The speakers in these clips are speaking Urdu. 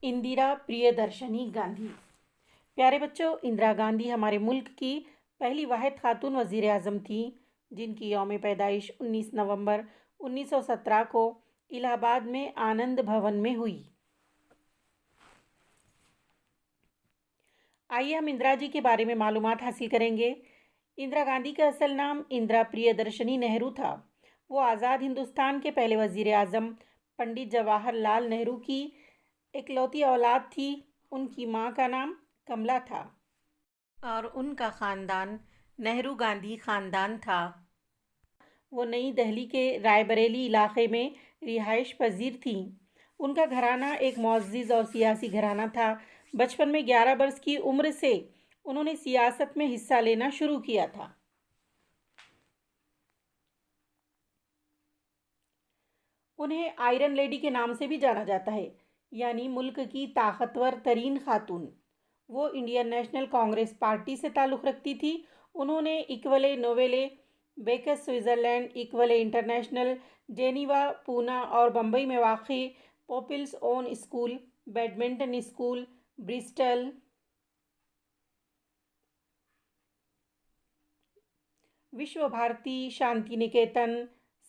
اندرا پریادرشنی گاندھی۔ پیارے بچوں، اندرا گاندھی ہمارے ملک کی پہلی واحد خاتون وزیر اعظم تھیں، جن کی یوم پیدائش 19 نومبر 1917 کو الہ آباد میں آنند بھون میں ہوئی۔ آئیے ہم اندرا جی کے بارے میں معلومات حاصل کریں گے۔ اندرا گاندھی کا اصل نام اندرا پریادرشنی نہرو تھا۔ وہ آزاد ہندوستان کے پہلے وزیر اعظم پنڈت جواہر لال نہرو کی اکلوتی اولاد تھی۔ ان کی ماں کا نام کملا تھا اور ان کا خاندان نہرو گاندھی خاندان تھا۔ وہ نئی دہلی کے رائے بریلی علاقے میں رہائش پذیر تھیں۔ ان کا گھرانہ ایک معزز اور سیاسی گھرانہ تھا۔ بچپن میں 11 برس کی عمر سے انہوں نے سیاست میں حصہ لینا شروع کیا تھا۔ انہیں آئرن لیڈی کے نام سے بھی جانا جاتا ہے، یعنی ملک کی طاقتور ترین خاتون۔ وہ انڈین نیشنل کانگریس پارٹی سے تعلق رکھتی تھی۔ انہوں نے ایکولے نوویلے بیکس سوئٹزرلینڈ، ایکولے انٹرنیشنل، جنیوا، پونا اور بمبئی میں واقع پیپلز اون اسکول، بیڈمنٹن اسکول، برسٹل، وشو بھارتی، شانتی نکیتن،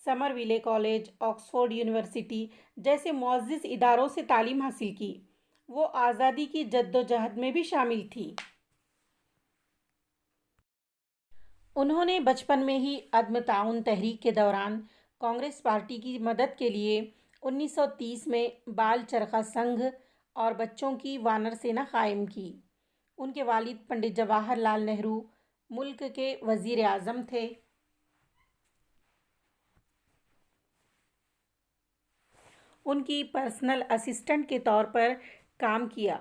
سمر ویلے کالج، آکسفورڈ یونیورسٹی جیسے معزز اداروں سے تعلیم حاصل کی۔ وہ آزادی کی جدوجہد میں بھی شامل تھی۔ انہوں نے بچپن میں ہی عدم تعاون تحریک کے دوران کانگریس پارٹی کی مدد کے لیے 1930 میں بال چرخا سنگھ اور بچوں کی وانر سینا قائم کی۔ ان کے والد پنڈت جواہر لال نہرو ملک کے وزیر اعظم تھے۔ ان کی پرسنل اسسٹنٹ کے طور پر کام کیا۔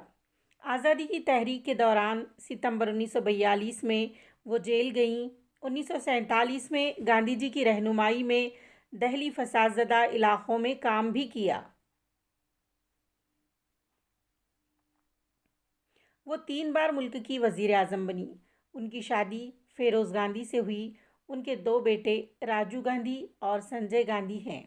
آزادی کی تحریک کے دوران ستمبر 1942 میں وہ جیل گئیں۔ 1947 میں گاندھی جی کی رہنمائی میں دہلی فساد زدہ علاقوں میں کام بھی کیا۔ وہ 3 بار ملک کی وزیر اعظم بنی۔ ان کی شادی فیروز گاندھی سے ہوئی۔ ان کے 2 بیٹے راجیو گاندھی اور سنجے گاندھی ہیں۔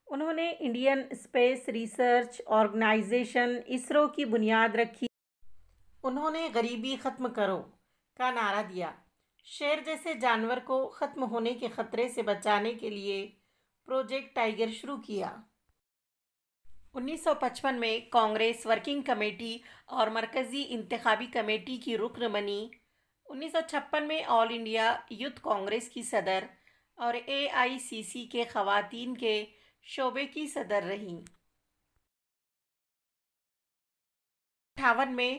انہوں نے Indian space research organisation ISRO کی بنیاد رکھی۔ انہوں نے غریبی ختم کرو کا نعرہ دیا۔ شیر جیسے جانور کو ختم ہونے کے خطرے سے بچانے کے لیے پروجیکٹ ٹائیگر شروع کیا۔ 1955 میں کانگریس ورکنگ کمیٹی اور مرکزی انتخابی کمیٹی کی رکن بنی۔ 1956 میں آل انڈیا یوتھ کانگریس کی صدر اور AICC کے خواتین کے شعبے کی صدر رہیں۔ 58 میں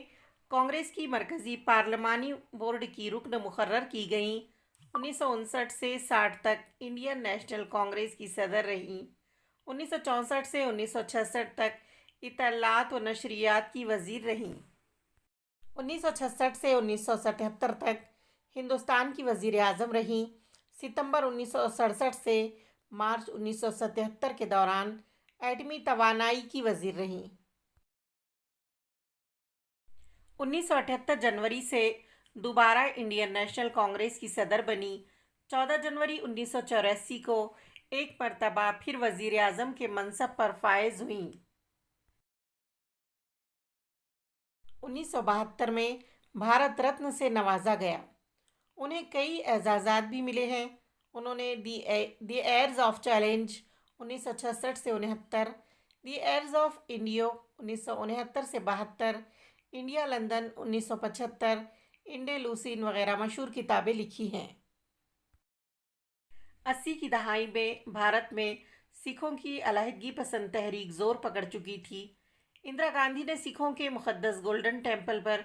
کانگریس کی مرکزی پارلیمانی بورڈ کی رکن مقرر کی گئیں۔ 1959 سے 60 تک انڈین نیشنل کانگریس کی صدر رہیں۔ 1964 سے 1966 تک اطلاعات و نشریات کی وزیر رہیں۔ 1966 سے 1977 تک ہندوستان کی وزیر اعظم رہیں۔ ستمبر 1967 سے مارچ 1977 کے دوران ایٹمی توانائی کی وزیر رہیں۔ 1978 جنوری سے دوبارہ انڈین نیشنل کانگریس کی صدر بنی۔ 14 جنوری 1984 کو ایک مرتبہ پھر وزیر اعظم کے منصب پر فائز ہوئیں۔ 1972 میں بھارت رتن سے نوازا گیا۔ انہیں کئی اعزازات بھی ملے ہیں۔ انہوں نے دی ایئرز آف چیلنج 1966 سے 69، دی ایئرز آف انڈیو 1969 سے 72، انڈیا لندن 1975، انڈے لوسین وغیرہ مشہور کتابیں لکھی ہیں۔ 80 کی دہائی میں بھارت میں سکھوں کی علیحدگی پسند تحریک زور پکڑ چکی تھی۔ اندرا گاندھی نے سکھوں کے مقدس گولڈن ٹیمپل پر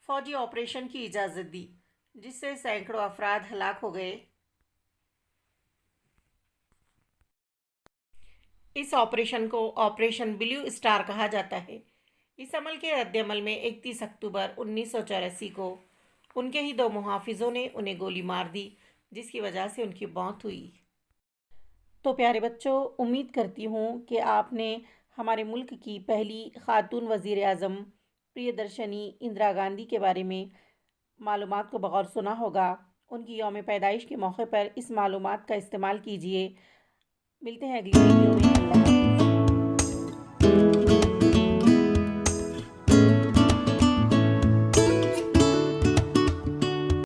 فوجی آپریشن کی اجازت دی، جس سے سینکڑوں افراد ہلاک ہو گئے۔ اس آپریشن کو آپریشن بلیو اسٹار کہا جاتا ہے۔ اس عمل کے رد عمل میں 31 اکتوبر 1984 کو ان کے ہی 2 محافظوں نے انہیں گولی مار دی، جس کی وجہ سے ان کی موت ہوئی۔ تو پیارے بچوں، امید کرتی ہوں کہ آپ نے ہمارے ملک کی پہلی خاتون وزیر اعظم پریادرشنی اندرا گاندھی کے بارے میں معلومات کو بغور سنا ہوگا۔ ان کی یوم پیدائش کے موقع پر اس معلومات کا استعمال کیجیے۔ ملتے ہیں اگلی ویڈیو میں۔ اللہ حافظ۔